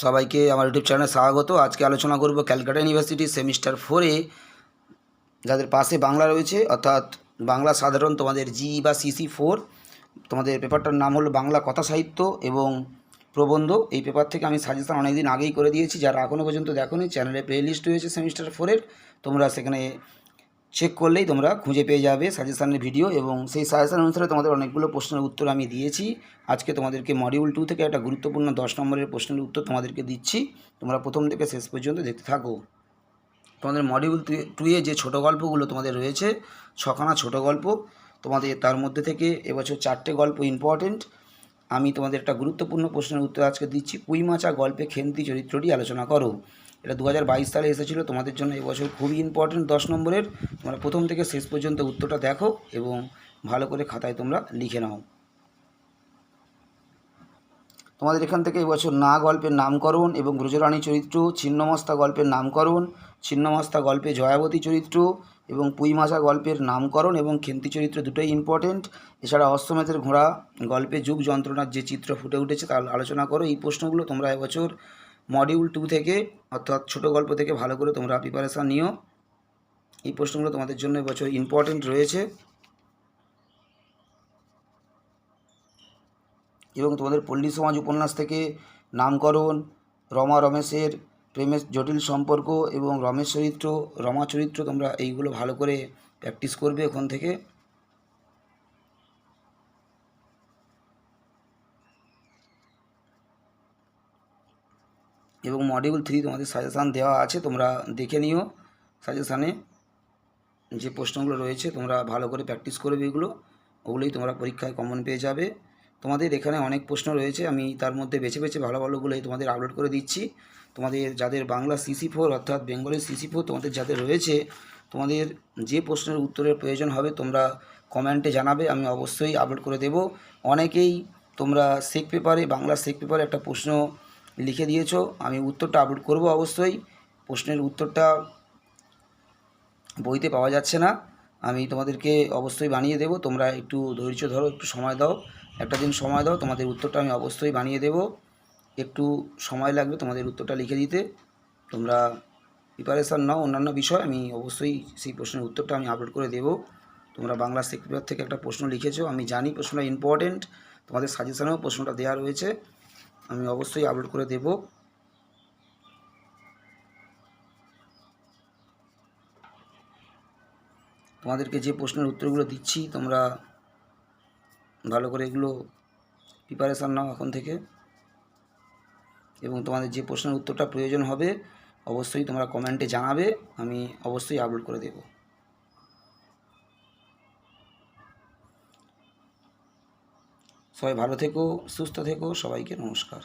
সবাইকে আমার ইউটিউব চ্যানেলে স্বাগত। আজকে আলোচনা করব ক্যালকাটা ইউনিভার্সিটি সেমিস্টার 4-এ যাদের পাশে বাংলা রয়েছে, অর্থাৎ বাংলা সাধারণ তোমাদের জি বা CC4। তোমাদের পেপারটার নাম হলো বাংলা কথা সাহিত্য এবং প্রবন্ধ। এই পেপার থেকে আমি সাজেশন অনেক দিন আগেই করে দিয়েছি। যারা এখনও পর্যন্ত দেখোনি, চ্যানেলে প্লে লিস্ট রয়েছে সেমিস্টার 4-এর, তোমরা সেখানে চেক করলেই তোমরা খুঁজে পেয়ে যাবে সাজেশানের ভিডিও, এবং সেই সাজেশান অনুসারে তোমাদের অনেকগুলো প্রশ্নের উত্তর আমি দিয়েছি। আজকে তোমাদেরকে মডিউল 2 থেকে একটা গুরুত্বপূর্ণ 10 নম্বরের প্রশ্নের উত্তর তোমাদেরকে দিচ্ছি। তোমরা প্রথম থেকে শেষ পর্যন্ত দেখতে থাকো। তোমাদের মডিউল 2-এ যে ছোটো গল্পগুলো তোমাদের রয়েছে, 6খানা ছোটো গল্প, তোমাদের তার মধ্যে থেকে এবছর 4টে গল্প ইম্পর্টেন্ট। আমি তোমাদের একটা গুরুত্বপূর্ণ প্রশ্নের উত্তর আজকে দিচ্ছি। পুঁইমাচা গল্পে খেন্তি চরিত্রটি আলোচনা করো। এটা 2022 সালে এসেছিলো। তোমাদের জন্য এবছর খুবই ইম্পর্টেন্ট 10 নম্বরের। তোমরা প্রথম থেকে শেষ পর্যন্ত উত্তরটা দেখো এবং ভালো করে খাতায় তোমরা লিখে নাও। তোমাদের এখান থেকে এবছর না গল্পের নামকরণ এবং ব্রজরানী চরিত্র, ছিন্নমস্তা গল্পের নামকরণ, ছিন্নমস্তা গল্পে জয়াবতী চরিত্র এবং পুঁইমাচা গল্পের নামকরণ এবং খেন্তি চরিত্র দুটোই ইম্পর্টেন্ট। এছাড়া অশ্বমেধের ঘোড়া গল্পে যুগ যন্ত্রণার যে চিত্র ফুটে উঠেছে তার আলোচনা করো। এই প্রশ্নগুলো তোমরা এবছর মডিউল 2 থেকে, অর্থাৎ ছোটো গল্প থেকে ভালো করে তোমরা প্রিপারেশান নিও। এই প্রশ্নগুলো তোমাদের জন্য এবছর ইম্পর্টেন্ট রয়েছে। এবং তোমাদের পল্লী সমাজ উপন্যাস থেকে নামকরণ, রমা রমেশের প্রেমের জটিল সম্পর্ক এবং রমেশ চরিত্র, রমা চরিত্র, তোমরা এইগুলো ভালো করে প্র্যাকটিস করবে ওখান থেকে। এবং মডিউল 3 তোমাদের সাজেশান দেওয়া আছে, তোমরা দেখে নিও। সাজেশানে যে প্রশ্নগুলো রয়েছে তোমরা ভালো করে প্র্যাকটিস করবে, ওগুলোই তোমরা পরীক্ষায় কমন পেয়ে যাবে। তোমাদের এখানে অনেক প্রশ্ন রয়েছে, আমি তার মধ্যে বেছে বেছে ভালো ভালোগুলোই তোমাদের আপলোড করে দিচ্ছি। তোমাদের যাদের বাংলা CC4 অর্থাৎ বেঙ্গলি CC4 তোমাদের যাদের রয়েছে, তোমাদের যে প্রশ্নের উত্তরের প্রয়োজন হবে তোমরা কমেন্টে জানাবে, আমি অবশ্যই আপলোড করে দেব। অনেকেই তোমরা শেখ পেপারে, বাংলা শেখ পেপারে একটা প্রশ্ন লিখে দিয়েছো, আমি উত্তরটা আপলোড করব অবশ্যই। প্রশ্নের উত্তরটা বইতে পাওয়া যাচ্ছে না, আমি তোমাদেরকে অবশ্যই বানিয়ে দেব। তোমরা একটু ধৈর্য ধরো, একটু সময় দাও, একটা দিন সময় দাও, তোমাদের উত্তরটা আমি অবশ্যই বানিয়ে দেব। একটু সময় লাগবে তোমাদের উত্তরটা লিখে দিতে। তোমরা প্রিপারেশান নাও অন্যান্য বিষয়, আমি অবশ্যই সেই প্রশ্নের উত্তরটা আমি আপলোড করে দেব। তোমরা বাংলা শেখ পেপার থেকে একটা প্রশ্ন লিখেছো, আমি জানি প্রশ্নটা ইম্পর্টেন্ট, তোমাদের সাজেশনেও প্রশ্নটা দেওয়া রয়েছে, আমি অবশ্যই আপলোড করে দেব। তোমাদেরকে যে প্রশ্নের উত্তরগুলো দিচ্ছি তোমরা ভালো করে এগুলো প্রিপারেশান নাও এখন থেকে, এবং তোমাদের যে প্রশ্নের উত্তরটা প্রয়োজন হবে অবশ্যই তোমরা কমেন্টে জানাবে, আমি অবশ্যই আপলোড করে দেব। সবাই ভালো থেকো, সুস্থ থেকো, সবাইকে নমস্কার।